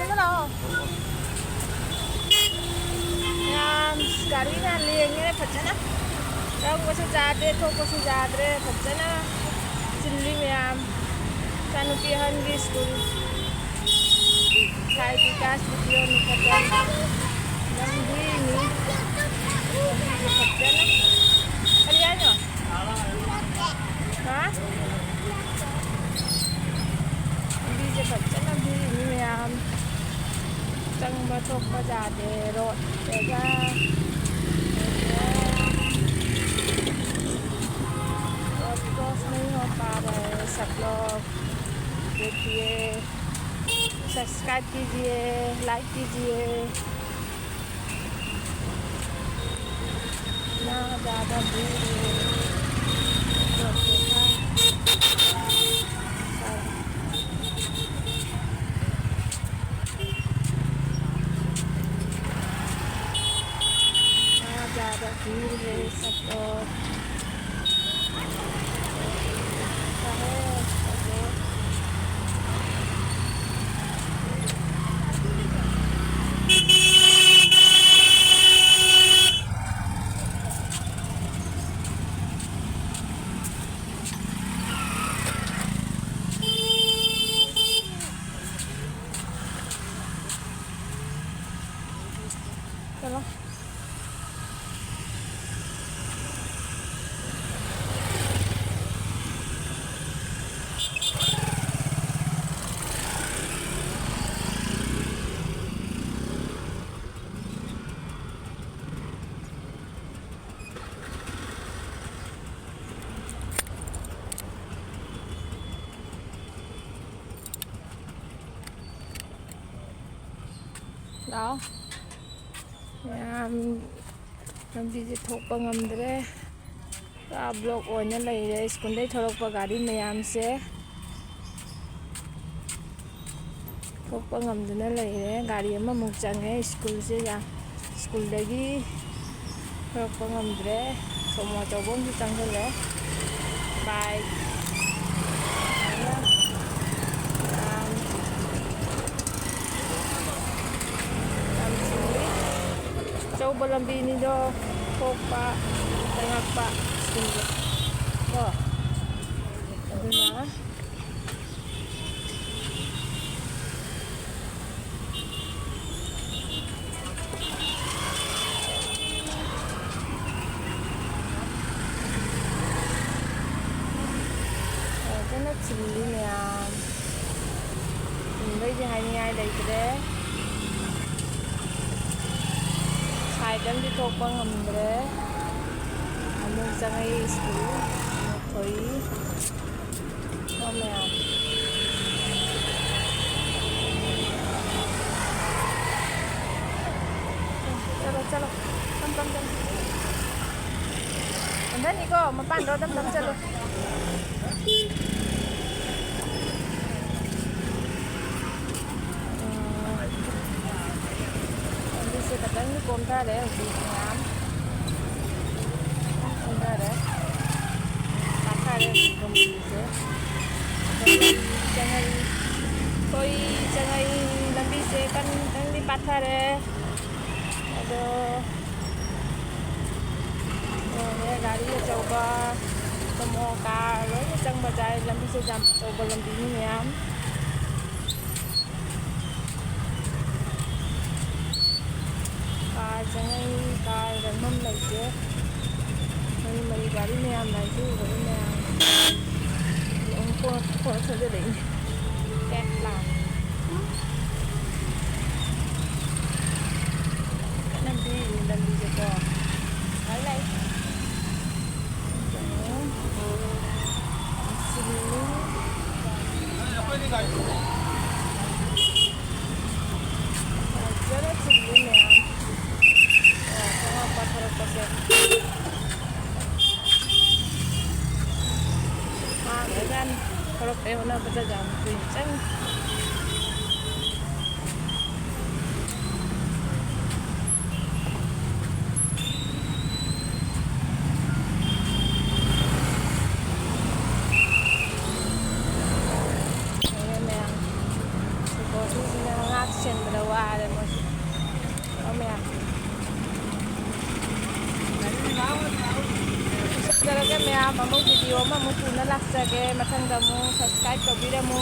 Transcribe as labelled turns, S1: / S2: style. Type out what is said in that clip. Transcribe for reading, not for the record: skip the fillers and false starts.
S1: Ano? Yan, gari na liengnya fajana. Rong ko jade to ko jadre fajana. Chilli ma'am. Kanupihan gi school. Sai vikas video ni fajana. Nanggi ni. Fajana. Kalian hả? Đi cho thật chất là đi như em chân mà thuộc mà giả để rồi để ra और cross नहीं हो पा रहा है सब लोग देखिए subscribe कीजिए लाइक कीजिए ना ज़्यादा भीड़ ज़्यादा भीड़ है सब लोग चलो đó ꯂꯝꯕꯤꯁꯦ ꯊꯣꯛꯄ ꯉꯝꯗ꯭ꯔꯦ ꯕ꯭ꯂꯣꯛ ꯑꯣꯏꯅ ꯂꯩꯔꯦ ꯁ꯭ꯀꯨꯜꯗꯩ ꯊꯣꯛꯂꯛꯄ ꯒꯥꯔꯤ ꯃꯌꯥꯝꯁꯦ ꯊꯣꯛꯄ ꯉꯝꯗꯅ ꯂꯩꯔꯦ ꯒꯥꯔꯤ ꯑꯃꯃꯨꯛ ꯆꯪꯉꯦ ꯁ꯭ꯀꯨꯜꯁꯦ ꯁ꯭ꯀꯨꯜꯗꯒꯤ ꯊꯣꯛꯂꯛꯄ ꯉꯝꯗ꯭ꯔꯦ ꯁꯣꯃꯣ ꯑꯆꯧꯕ ꯑꯃꯁꯨ ꯆꯪꯁꯤꯜꯂꯦ ꯕꯥꯏꯛ ꯑꯆꯧꯕ ꯂꯝꯕꯤꯅꯤꯗꯣ ꯊꯣꯛꯄ ꯆꯪꯉꯛꯄ ꯁ꯭ꯀꯨꯜꯗ ꯀꯣ ꯑꯗꯨꯅ ꯐꯖꯅ ꯆꯤꯜꯂꯤ ꯃꯌꯥꯝ ꯆꯤꯟꯕꯩꯗꯤ ꯍꯥꯏꯅꯤꯡꯉꯥꯏ ꯂꯩꯇ꯭ꯔꯦ ꯁꯥꯏꯗꯝꯗꯤ ꯊꯣꯛꯄ ꯉꯝꯗ꯭ꯔꯦ ꯑꯃꯨꯛ ꯆꯪꯉꯛꯏ ꯁ꯭ꯀꯨꯜ ꯑꯃꯨꯛ ꯊꯣꯛꯏ ꯃꯌꯥꯝ चलो चलो tăm tăm tăm andani ko mapando tăm tăm chalo sẽ tập đánh nước con ra để chị ngắm con ra để đặt ra đây không gì chứ jangan koi jangan lambi se kan di patah deh aduh ya gari ya coba semua kalau jangan baca lambi se jam coba lambi ni ya jangan car dan mâm này chứ mấy gari này em này chứ gari này ông cô sẽ gia đình kẹt làm làm gì cho con thấy đây rất là chỉnh nè kalau peona pada jam pincang ayan na yan si Bossy sinangat siya ꯋꯥꯔꯦ ꯃꯣꯏꯁꯨ ꯃꯌꯥꯝ ꯆꯠꯖꯔꯒꯦ ꯃꯌꯥꯝ ꯑꯃꯨꯛ video ꯑꯃꯃꯨꯛ ꯄꯨꯅ ꯂꯥꯛꯆꯒꯦ ꯃꯊꯪꯗ ꯑꯃꯨꯛ ꯁꯕꯁꯀ꯭ꯔꯥꯏꯕ ꯇꯧꯕꯤꯔꯝꯃꯨ